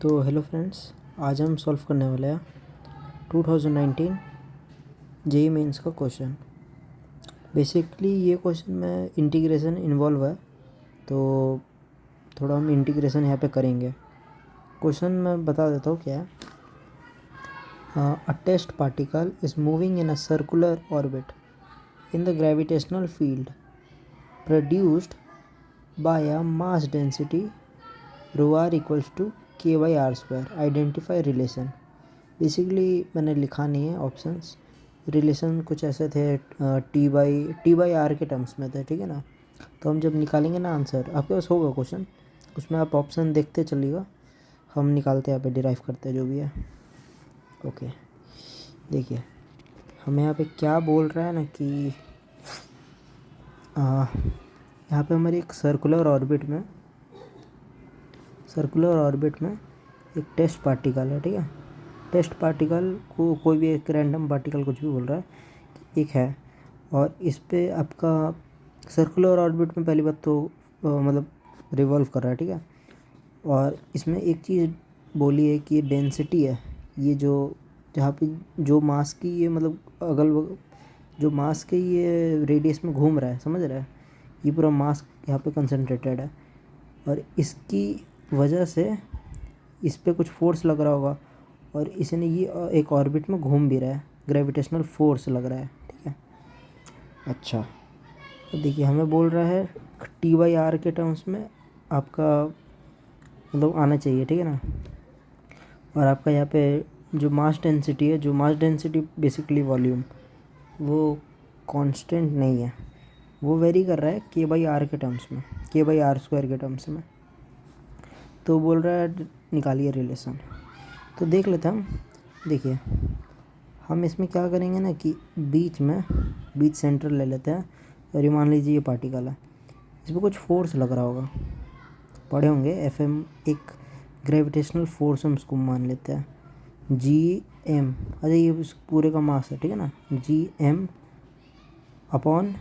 तो hello friends, आज हम सॉल्व करने वाले हैं 2019 जेई मेंस का क्वेश्चन। बेसिकली ये क्वेश्चन में इंटीग्रेशन इन्वॉल्व है, तो थोड़ा हम इंटीग्रेशन यहाँ पे करेंगे। क्वेश्चन मैं बता देता हूँ क्या है। A test particle is moving in a circular orbit in the gravitational field produced by a mass density rho R equals to K by R square. Identify relation. Basically मैंने लिखा नहीं है ऑप्शंस, रिलेशन कुछ ऐसे थे T by R के terms में थे, ठीक है ना। तो हम जब निकालेंगे ना आंसर, आपके पास होगा क्वेश्चन, उसमें आप ऑप्शन देखते चलिएगा, हम निकालते हैं यहाँ पे, डिराइव करते हैं जो भी है। ओके, देखिए हमें यहाँ पे क्या बोल रहा है ना कि यहाँ पे हमारी एक सर्कुलर ऑर्बिट में एक टेस्ट पार्टिकल है, ठीक है। टेस्ट पार्टिकल को कोई भी एक रैंडम पार्टिकल कुछ भी बोल रहा है, एक है, और इस पे आपका सर्कुलर ऑर्बिट में पहली बात तो मतलब रिवॉल्व कर रहा है, ठीक है। और इसमें एक चीज़ बोली है कि डेंसिटी है, ये जो जहाँ पे जो मास की ये मतलब अगल बगल जो मास के ये रेडियस में घूम रहा है, समझ रहा है, ये पूरा मास यहाँ पे कंसंट्रेटेड है, और इसकी वजह से इस पे कुछ फोर्स लग रहा होगा, और इसने ये एक ऑर्बिट में घूम भी रहा है, ग्रेविटेशनल फोर्स लग रहा है, ठीक है। अच्छा, तो देखिए हमें बोल रहा है टी बाई आर के टर्म्स में आपका मतलब आना चाहिए, ठीक है ना। और आपका यहाँ पे जो मास डेंसिटी है, जो मास डेंसिटी बेसिकली वॉल्यूम, वो कांस्टेंट नहीं है, वो वेरी कर रहा है के बाई आर के टर्म्स में, के बाई आर स्क्वायर के टर्म्स में। तो बोल रहा है निकालिए रिलेशन। तो देख लेते हैं हम। देखिए हम इसमें क्या करेंगे ना कि बीच सेंटर ले लेते हैं, और ये मान लीजिए ये पार्टिकल है, इस पर कुछ फोर्स लग रहा होगा, पढ़े होंगे एफएम, एक ग्रेविटेशनल फोर्स हम उसको मान लेते हैं जी एम। अच्छा, ये उस पूरे का मास है, ठीक है ना, G M upon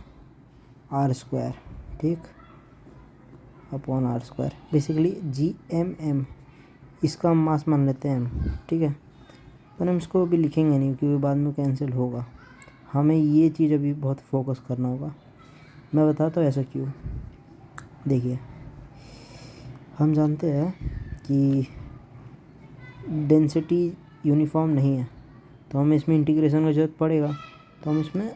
are square, ठीक, upon are square. Basically G M इसका हम मास मान लेते हैं एम, ठीक है। पर हम इसको अभी लिखेंगे नहीं क्योंकि बाद में कैंसिल होगा, हमें ये चीज़ अभी बहुत फोकस करना होगा। मैं बताता हूँ ऐसा क्यों। देखिए हम जानते हैं कि डेंसिटी यूनिफॉर्म नहीं है, तो हमें इसमें इंटीग्रेशन का ज़रूरत पड़ेगा। तो हम इसमें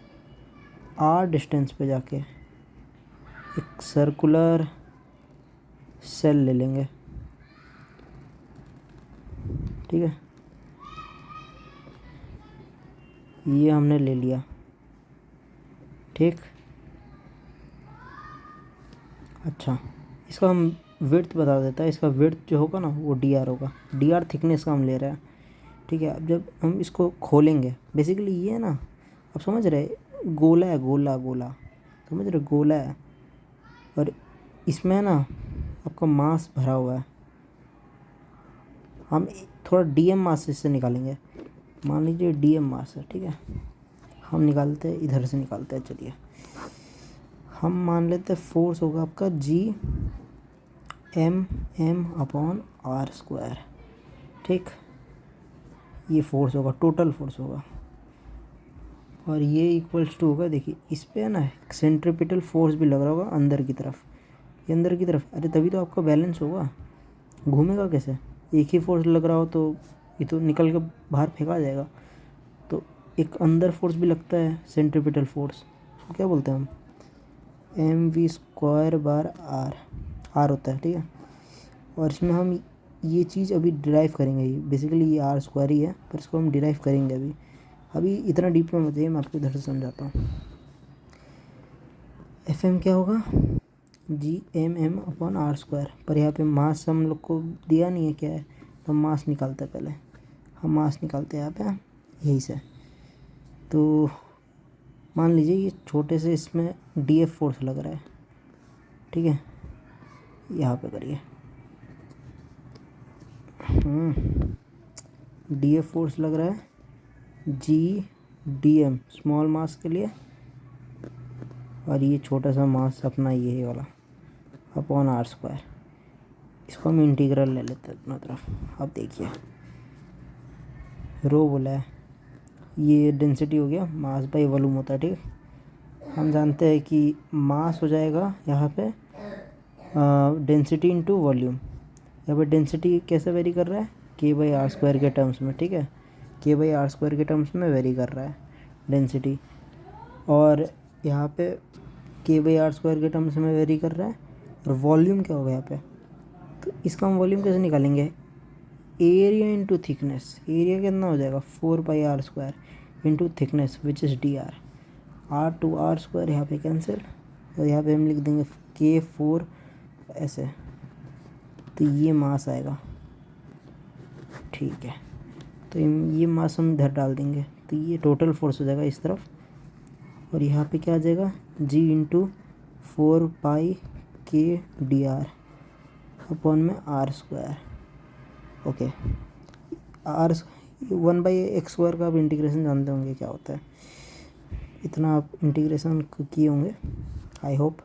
आर डिस्टेंस पे जाके एक सर्कुलर सेल ले लेंगे, ठीक है। ये हमने ले लिया, ठीक। अच्छा, इसका हम विड्थ बता देता है, इसका विड्थ जो होगा ना वो डी आर होगा, डी आर थिकनेस का हम ले रहे हैं, ठीक है। अब जब हम इसको खोलेंगे, बेसिकली ये है ना, आप समझ रहे, गोला है, गोला गोला, समझ रहे, गोला है, और इसमें ना आपका मास भरा हुआ है। हम थोड़ा डीएम मास इससे निकालेंगे, मान लीजिए डीएम मास है, ठीक है। हम निकालते हैं, इधर से निकालते हैं, चलिए हम मान लेते हैं फोर्स होगा आपका G M upon are square, ठीक। ये फोर्स होगा, टोटल फोर्स होगा, और ये इक्वल्स टू होगा, देखिए इस पे है ना सेंट्रीपिटल फोर्स भी लग रहा होगा अंदर की तरफ, ये अंदर की तरफ, अरे तभी तो आपका बैलेंस होगा, घूमेगा कैसे, एक ही फोर्स लग रहा हो तो ये तो निकल के बाहर फेंका जाएगा। तो एक अंदर फोर्स भी लगता है, सेंट्रीपिटल फोर्स, उसको क्या बोलते हैं हम, एम वी स्क्वायर बार आर, आर होता है, ठीक है। और इसमें हम ये चीज़ अभी डिराइव करेंगे, ये बेसिकली ये आर स्क्वायर ही है, पर इसको हम डिराइव करेंगे अभी इतना डीप में मत जाइए, मैं आपको इधर से समझाता हूँ। एफ एम क्या होगा, G M upon are square, पर यहाँ पे मास हम लोग को दिया नहीं है क्या है, तो हम मास निकालते हैं, पहले हम मास निकालते हैं यहाँ पे यहीं से। तो मान लीजिए ये छोटे से इसमें डी एफ फोर्स लग रहा है, ठीक है, यहाँ पे करिए, डी एफ फोर्स लग रहा है G d m small mass के लिए, और ये छोटा सा मास अपना ये वाला अपॉन आर स्क्वायर। इसको हम इंटीग्रल ले लेते हैं अपना तरफ। अब देखिए रो बोला है, ये डेंसिटी हो गया, मास बाई वॉल्यूम होता है, ठीक। हम जानते हैं कि मास हो जाएगा यहाँ पे डेंसिटी इनटू वॉल्यूम। यहाँ पे डेंसिटी कैसे वेरी कर रहा है, के बाई आर स्क्वायर के टर्म्स में, ठीक है, के बाई आर स्क्वायर के टर्म्स में वेरी कर रहा है डेंसिटी। और यहाँ पे के बाई आर स्क्वायर के टर्म्स में वेरी कर रहा है। और वॉल्यूम क्या होगा यहाँ पे, तो इसका हम वॉल्यूम कैसे निकालेंगे, एरिया इंटू थिकनेस। एरिया कितना हो जाएगा 4 pi R square into thickness which is D R. R to R square यहाँ पे कैंसिल, और यहाँ पे हम लिख देंगे K4 ऐसे, तो ये मास आएगा, ठीक है। तो ये मास हम इधर डाल देंगे, तो ये टोटल फोर्स हो जाएगा इस तरफ। और यहाँ पे क्या आ जाएगा G into 4 pi K upon में r square. Okay, r 1/x² का आप इंटीग्रेशन जानते होंगे क्या होता है, इतना आप इंटीग्रेशन किए होंगे आई होप।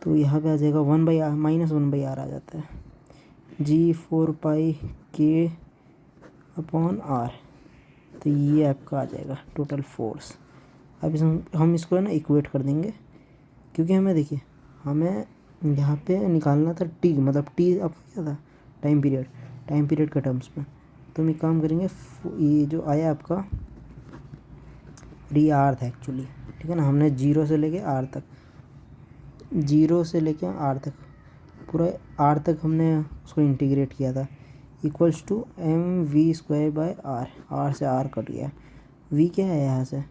तो यहाँ पे आ जाएगा 1/r -1/r आ जाता है, G 4 pi K upon r. तो ये आपका आ जाएगा टोटल फोर्स। अब हम इसको है ना इक्वेट कर देंगे, क्योंकि हमें देखिए हमें यहाँ पे निकालना था टी, मतलब टी आपका क्या था, टाइम पीरियड के टर्म्स में। तो हम एक काम करेंगे, ये जो आया आपका आर था एक्चुअली, ठीक है ना, हमने 0 से लेके आर तक, 0 से लेके आर तक, पूरा आर तक हमने उसको इंटीग्रेट किया था, इक्वल्स टू mv²/r। आर से आर कट गया, v क्या है यहाँ से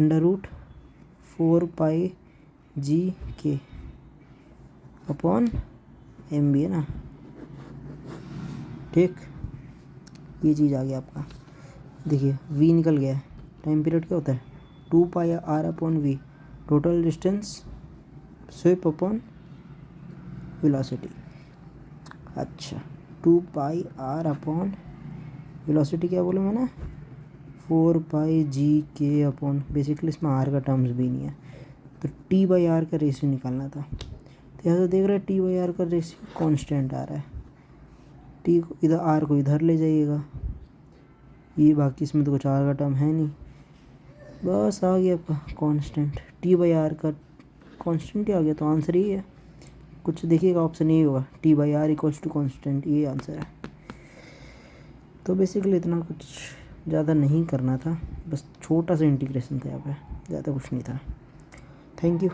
√4πgk अपॉन mv है ना, ठीक। ये चीज़ आ गया आपका, देखिए v निकल गया है, टाइम पीरियड क्या होता है 2πr upon v, total distance swept upon velocity. अच्छा 2πr अपॉन वेलोसिटी क्या बोला मैंने 4πgk अपॉन, बेसिकली इसमें r का टर्म्स भी नहीं है, तो t/r का रेशियो निकालना था। तो यहाँ से देख रहे हैं t/r का रेशियो कांस्टेंट आ रहा है, t को इधर, r को इधर ले जाइएगा, ये बाकी इसमें तो कुछ r का टर्म है नहीं, बस आ गया आपका कांस्टेंट, t/r का कांस्टेंट ही आ गया। तो आंसर ही है, कुछ देखिएगा ऑप्शन यही होगा, t/r इक्वल्स टू कांस्टेंट, ये आंसर है। तो बेसिकली इतना कुछ ज़्यादा नहीं करना था, बस छोटा सा इंटीग्रेशन था यहाँ पे, ज़्यादा कुछ नहीं था। Thank you.